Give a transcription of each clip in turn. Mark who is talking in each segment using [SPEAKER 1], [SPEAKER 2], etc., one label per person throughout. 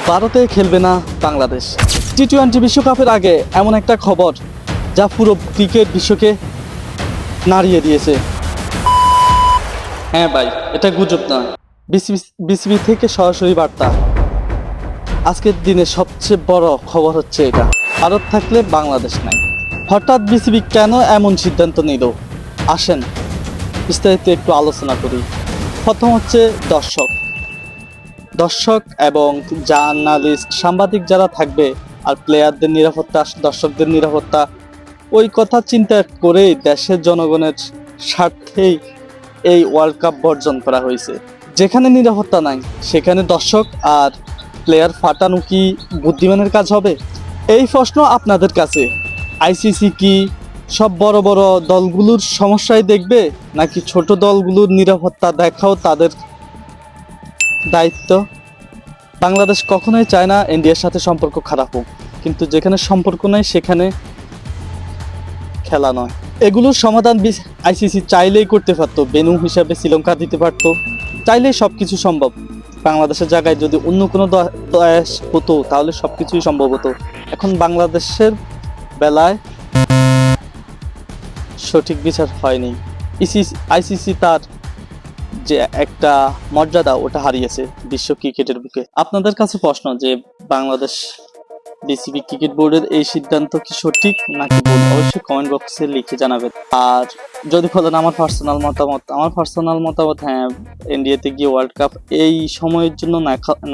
[SPEAKER 1] ভারতে খেলবে না বাংলাদেশ। টি-20 বিশ্বকাপের আগে এমন একটা খবর যা পুরো ক্রিকেট বিশ্বকে নাড়িয়ে দিয়েছে। হ্যাঁ ভাই, এটা গুজব নয়, বিসিবি থেকে সরাসরি বার্তা। আজকের দিনে সবচেয়ে বড় খবর হচ্ছে এটা, ভারত থাকলে বাংলাদেশ নাই। হঠাৎ বিসিবি কেন এমন সিদ্ধান্ত নিল, আসেন বিস্তারিত একটু আলোচনা করি। প্রথম হচ্ছে দর্শক এবং জার্নালিস্ট, সাংবাদিক যারা থাকবে, আর প্লেয়ারদের নিরাপত্তা, দর্শকদের নিরাপত্তা, ওই কথা চিন্তা করে দেশের জনগণের স্বার্থেই এই ওয়ার্ল্ড কাপ বর্জন করা হয়েছে। যেখানে নিরাপত্তা নাই সেখানে দর্শক আর প্লেয়ার ফাটানো কি বুদ্ধিমানের কাজ হবে? এই প্রশ্ন আপনাদের কাছে। আইসিসি কি সব বড় বড় দলগুলোর সমস্যাই দেখবে, নাকি ছোট দলগুলোর নিরাপত্তা দেখাও তাদের দায়িত্ব? বাংলাদেশ কখনোই চায় না ইন্ডিয়ার সাথে সম্পর্ক খারাপ হোক, কিন্তু যেখানে সম্পর্ক নেই সেখানে খেলা নয়। এগুলোর সমাধান আইসিসি চাইলেই করতে পারতো, বেনু হিসাবে শ্রীলঙ্কা দিতে পারতো, চাইলেই সবকিছু সম্ভব। বাংলাদেশের জায়গায় যদি অন্য কোনো দেশ হতো তাহলে সবকিছুই সম্ভব হতো। এখন বাংলাদেশের বেলায় সঠিক বিচার হয়নি। আইসিসি তার যে একটা মর্যাদা ওটা হারিয়েছে বিশ্ব ক্রিকেটের বুকে। আপনাদের কাছে প্রশ্ন যে বাংলাদেশ বিসিবি ক্রিকেট বোর্ডের এই সিদ্ধান্ত কি সঠিক নাকি ভুল, অবশ্যই কমেন্ট বক্সে লিখে জানাবেন। আর যদি বলেন আমার পার্সোনাল মতামত, হ্যাঁ, ইন্ডিয়াতে গিয়ে ওয়ার্ল্ড কাপ এই সময়ের জন্য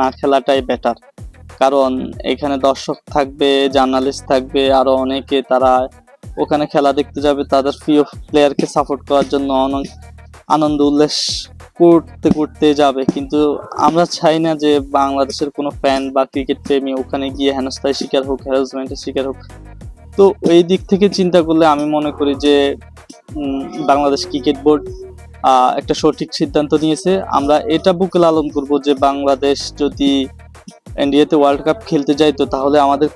[SPEAKER 1] না খেলাটাই বেটার। কারণ এখানে দর্শক থাকবে, জার্নালিস্ট থাকবে, আরো অনেকে, তারা ওখানে খেলা দেখতে যাবে, তাদের প্রিয় প্লেয়ারকে সাপোর্ট করার জন্য অনেক আনন্দ উল্লাস করতে যাবে। কিন্তু আমরা চাই না যে বাংলাদেশের কোনো ফ্যান বা ক্রিকেট প্রেমী ওখানে গিয়ে হেনস্থার শিকার হোক, হ্যারাসমেন্টের শিকার হোক। তো এই দিক থেকে চিন্তা করলে আমি মনে করি যে বাংলাদেশ ক্রিকেট বোর্ড একটা সঠিক সিদ্ধান্ত নিয়েছে। আমরা এটা বুকে লালন করব যে বাংলাদেশ যদি ইন্ডিয়াতে ওয়ার্ল্ড কাপ খেলতে যাইতো তাহলে আমাদের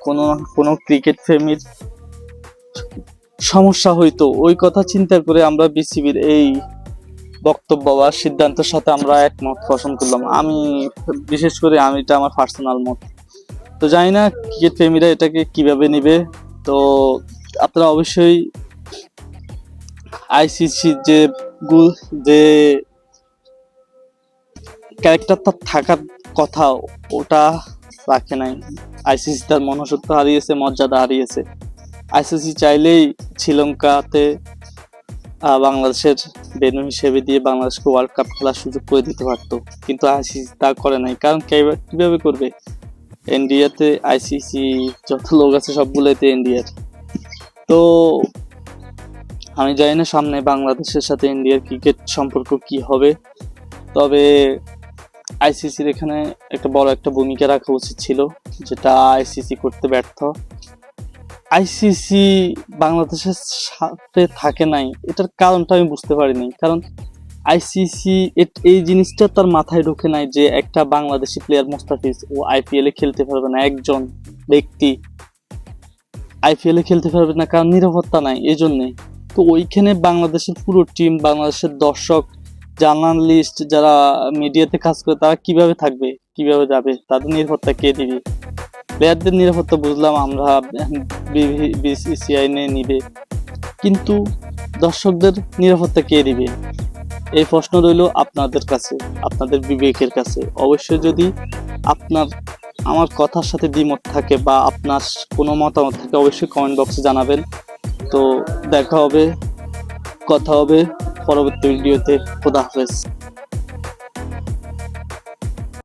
[SPEAKER 1] কোনো ক্রিকেট প্রেমীর সমস্যা হইতো। ওই কথা চিন্তা করে আমরা বিসিবির এই বক্তব্য বা সিদ্ধান্তের সাথে আমরা একমত পোষণ করলাম। আমি বিশেষ করে এটা আমার পার্সোনাল মত। তো জানি না ক্রিকেট প্রেমীরা এটাকে কিভাবে নিবে। তো আপনারা অবশ্যই আইসিসি যে ক্যারেক্টারটা থাকার কথা ওটা রাখে নাই। আইসিসি তার মনুষ্যত্ব হারিয়েছে, মর্যাদা হারিয়েছে। আইসিসি চাইলেই শ্রীলঙ্কাতে বাংলাদেশের ভেন্যু হিসেবে দিয়ে বাংলাদেশকে ওয়ার্ল্ড কাপ খেলার সুযোগ করে দিতে পারতো, কিন্তু আইসিসি তা করে নাই। কারণ কিভাবে করবে? ইন্ডিয়াতে আইসিসি যত লোক আছে সবগুলোতে ইন্ডিয়ার। তো আমি জানি না সামনে বাংলাদেশের সাথে ইন্ডিয়ার ক্রিকেট সম্পর্ক কি হবে, তবে আইসিসির এখানে একটা বড় একটা ভূমিকা রাখা উচিত ছিল, যেটা আইসিসি করতে ব্যর্থ। আইসিসি বাংলাদেশের সাথে থাকে নাই, এটার কারণটা আমি বুঝতে পারিনি। কারণ আইসিসি এই জিনিসটা তার মাথায় ঢোকে নাই যে একটা বাংলাদেশি প্লেয়ার মোস্তাফিজ ও আইপিএল এ খেলতে পারবে না, একজন ব্যক্তি আইপিএল এ খেলতে পারবে না, কারণ নিরাপত্তা নাই। এই জন্যে তো ওইখানে বাংলাদেশের পুরো টিম, বাংলাদেশের দর্শক, জার্নালিস্ট, যারা মিডিয়াতে কাজ করে, তারা কিভাবে থাকবে, কিভাবে যাবে? তাদের নিরাপত্তা কে দিবে? প্লেয়ারদের নিরাপত্তা বুঝলাম আমরা বিসিসিআই নিবে, কিন্তু দর্শকদের নিরাপত্তা কে দিবে? এই প্রশ্ন রইল আপনাদের কাছে, আপনাদের বিবেকের কাছে। অবশ্যই যদি আমার কথার সাথে দ্বিমত থাকে বা আপনার কোনো মতামত থাকে, অবশ্যই কমেন্ট বক্সে জানাবেন। তো কথা হবে পরবর্তী ভিডিওতে। খোদা হাফেজ।